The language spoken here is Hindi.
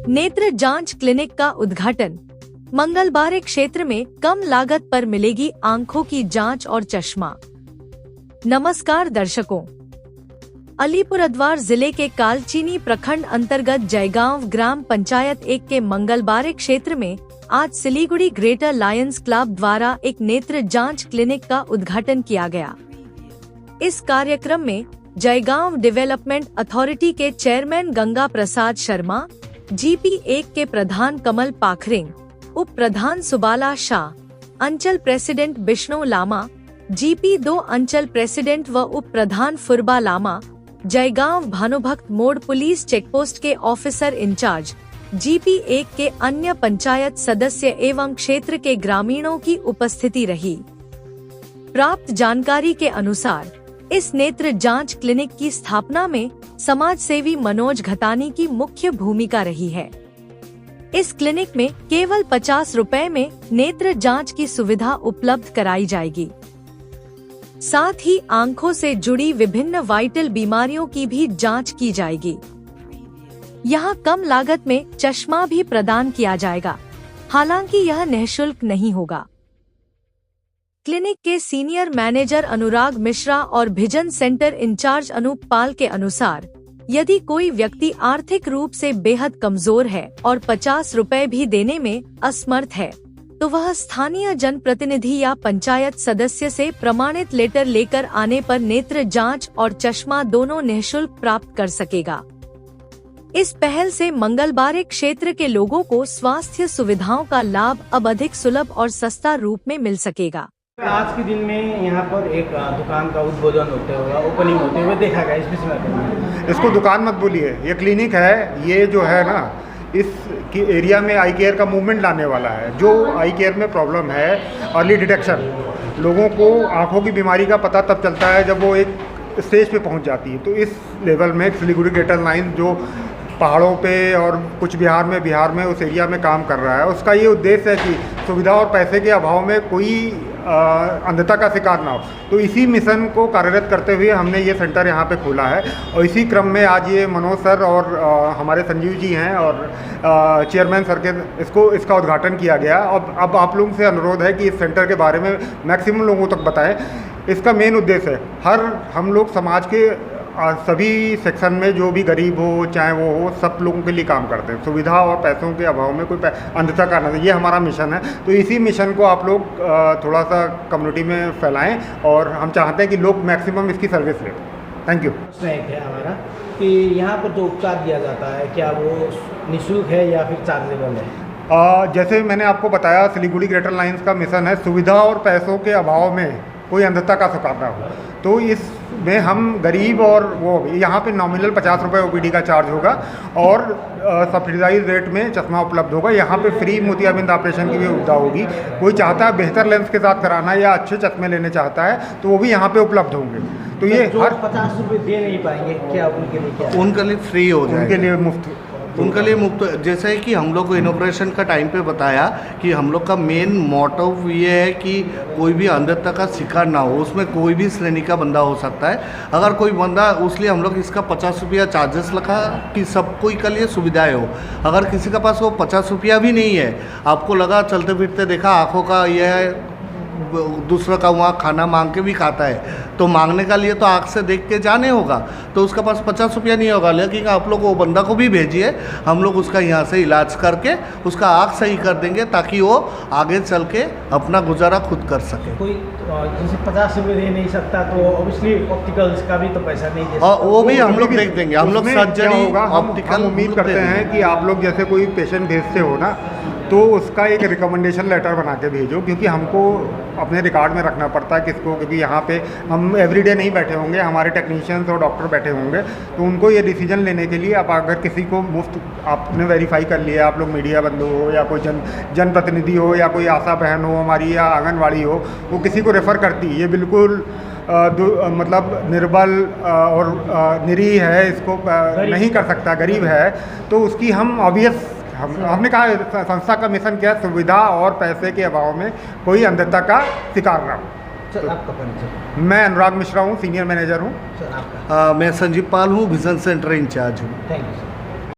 नेत्र जांच क्लिनिक का उद्घाटन। मंगलबारे क्षेत्र में कम लागत पर मिलेगी आंखों की जांच और चश्मा। नमस्कार दर्शकों, अलीपुरद्वार जिले के कालचीनी प्रखंड अंतर्गत जयगांव ग्राम पंचायत 1 के मंगलबारे क्षेत्र में आज सिलीगुड़ी ग्रेटर लायंस क्लब द्वारा एक नेत्र जांच क्लिनिक का उद्घाटन किया गया। इस कार्यक्रम में जयगांव डेवलपमेंट अथॉरिटी के चेयरमैन गंगा प्रसाद शर्मा, GP1 के प्रधान कमल पाखरिंग, उप प्रधान सुबाला शाह, अंचल प्रेसिडेंट बिष्णु लामा, GP2 अंचल प्रेसिडेंट व उप प्रधान फुरबा लामा, जयगांव भानुभक्त मोड़ पुलिस चेकपोस्ट के ऑफिसर इंचार्ज, GP1 के अन्य पंचायत सदस्य एवं क्षेत्र के ग्रामीणों की उपस्थिति रही। प्राप्त जानकारी के अनुसार इस नेत्र जांच क्लिनिक की स्थापना में समाज सेवी मनोज घतानी की मुख्य भूमिका रही है। इस क्लिनिक में केवल 50 रुपए में नेत्र जांच की सुविधा उपलब्ध कराई जाएगी। साथ ही आंखों से जुड़ी विभिन्न वाइटल बीमारियों की भी जांच की जाएगी। यहाँ कम लागत में चश्मा भी प्रदान किया जाएगा, हालांकि यह निःशुल्क नहीं होगा। क्लिनिक के सीनियर मैनेजर अनुराग मिश्रा और भिजन सेंटर इंचार्ज अनूप पाल के अनुसार यदि कोई व्यक्ति आर्थिक रूप से बेहद कमजोर है और 50 रुपए भी देने में असमर्थ है, तो वह स्थानीय जनप्रतिनिधि या पंचायत सदस्य से प्रमाणित लेटर लेकर आने पर नेत्र जांच और चश्मा दोनों निःशुल्क प्राप्त कर सकेगा। इस पहल से मंगलबारे क्षेत्र के लोगों को स्वास्थ्य सुविधाओं का लाभ अब अधिक सुलभ और सस्ता रूप में मिल सकेगा। आज के दिन में यहाँ पर एक दुकान का उद्बोधन होते हुए, ओपनिंग होते हुए देखा गया। इस विषय में इसको दुकान मत बोलिए, ये क्लिनिक है। ये जो है ना, इस की एरिया में आई केयर का मूवमेंट लाने वाला है। जो आई केयर में प्रॉब्लम है, अर्ली डिटेक्शन, लोगों को आंखों की बीमारी का पता तब चलता है जब वो एक स्टेज पे पहुंच जाती है। तो इस लेवल में सिलीगुड़ी ग्रेटर लाइन जो पहाड़ों पे और कुछ बिहार में उस एरिया में काम कर रहा है, उसका ये उद्देश्य है कि सुविधा और पैसे के अभाव में कोई अंधता का शिकार ना हो। तो इसी मिशन को कार्यरत करते हुए हमने ये सेंटर यहाँ पे खोला है। और इसी क्रम में आज ये मनोज सर और हमारे संजीव जी हैं और चेयरमैन सर के इसका उद्घाटन किया गया। अब आप लोगों से अनुरोध है कि इस सेंटर के बारे में मैक्सिमम लोगों तक बताएं। इसका मेन उद्देश्य है हम लोग समाज के सभी सेक्शन में जो भी गरीब हो चाहे वो हो, सब लोगों के लिए काम करते हैं। सुविधा और पैसों के अभाव में कोई अंधता का नहीं, ये हमारा मिशन है। तो इसी मिशन को आप लोग थोड़ा सा कम्युनिटी में फैलाएं और हम चाहते हैं कि लोग मैक्सिमम इसकी सर्विस लें। Thank you. है हमारा कि यहाँ पर जो उपचार दिया जाता है, क्या वो निःशुल्क है या फिर चार्जेबल है? जैसे मैंने आपको बताया, सिलीगुड़ी ग्रेटर लाइंस का मिशन है सुविधा और पैसों के अभाव में कोई अंधता का शिकार ना हो। तो इसमें हम गरीब और वो यहाँ पे नॉमिनल 50 रुपये OPD का चार्ज होगा और सब्सिडाइज रेट में चश्मा उपलब्ध होगा। यहाँ पे फ्री मोतियाबिंद ऑपरेशन की भी सुविधा होगी। कोई चाहता है बेहतर लेंस के साथ कराना या अच्छे चश्मे लेने चाहता है तो वो भी यहाँ पे उपलब्ध होंगे। तो ये हर 50 रुपये दे नहीं पाएंगे, क्या उनके लिए क्या? उनके लिए फ्री हो जाएगा, उनके लिए मुफ्त, उनके लिए मुफ्त। जैसे कि हम लोग को इनॉग्रेशन का टाइम पे बताया कि हम लोग का मेन मोटिव ये है कि कोई भी अंधता का शिकार ना हो, उसमें कोई भी श्रेणी का बंदा हो सकता है। अगर कोई बंदा, उसलिए हम लोग इसका 50 रुपया चार्जेस रखा कि सब कोई के लिए सुविधाएं हो। अगर किसी के पास वो 50 रुपया भी नहीं है, आपको लगा चलते फिरते देखा आँखों का ये है, दूसरा का वहाँ खाना मांग के भी खाता है, तो मांगने का लिए तो आँख से देख के जाने होगा, तो उसका पास 50 रुपया नहीं होगा। लेकिन आप लोग वो बंदा को भी भेजिए, हम लोग उसका यहाँ से इलाज करके उसका आँख सही कर देंगे ताकि वो आगे चल के अपना गुजारा खुद कर सके। कोई जैसे 50 रुपये दे नहीं सकता तो ऑब्वियसली ऑप्टिकल्स का भी तो पैसा नहीं दे सकता, और वो भी हम लोग देख देंगे। हम लोग सर्जरी होगा, ऑप्टिकल उम्मीद करते हैं कि आप लोग जैसे कोई पेशेंट भेजते हो ना, तो उसका एक रिकमेंडेशन लेटर बना के भेजो, क्योंकि हमको अपने रिकॉर्ड में रखना पड़ता है किसको, क्योंकि यहाँ पे हम एवरीडे नहीं बैठे होंगे, हमारे टेक्नीशियंस और डॉक्टर बैठे होंगे। तो उनको ये डिसीजन लेने के लिए आप अगर किसी को मुफ्त आपने वेरीफाई कर लिया, आप लोग मीडिया बंधु हो या कोई जनप्रतिनिधि हो या कोई आशा बहन हो हमारी या आंगनवाड़ी हो, वो किसी को रेफ़र करती है, ये बिल्कुल मतलब निर्बल और निरीह है, इसको नहीं कर सकता, गरीब है, तो उसकी हम हमने कहा संस्था का मिशन क्या है, सुविधा और पैसे के अभाव में कोई अंधता का शिकार ना हो। सर आपका परिचय? मैं अनुराग मिश्रा हूँ, सीनियर मैनेजर हूँ। सर आपका? मैं संजीव पाल हूँ, विजन सेंटर इंचार्ज हूँ। Thank you sir.